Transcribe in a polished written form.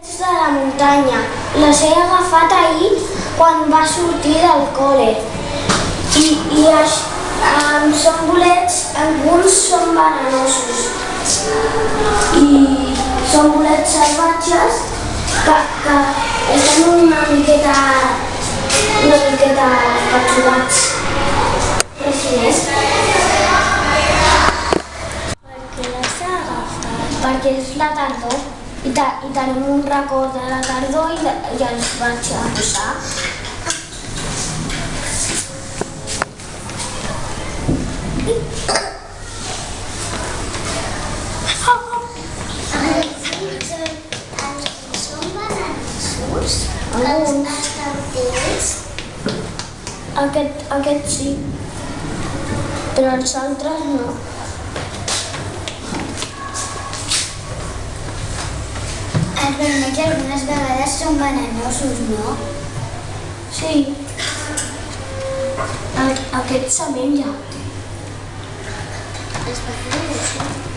És de la muntanya. Les he agafat ahir quan va sortir del col·le. Són bolets, alguns són venenosos. I són bolets salvatges que estan una miqueta capturats. Així és. Per què les has agafat? Perquè és la tardor. I tenim un record de la tardor i els vaig a posar. Són venenosos? Alguns. Els cartells? Aquest sí, però els altres no. Els vermells algunes vegades són venenosos, no? Sí. Aquest se menja. Els venenosos?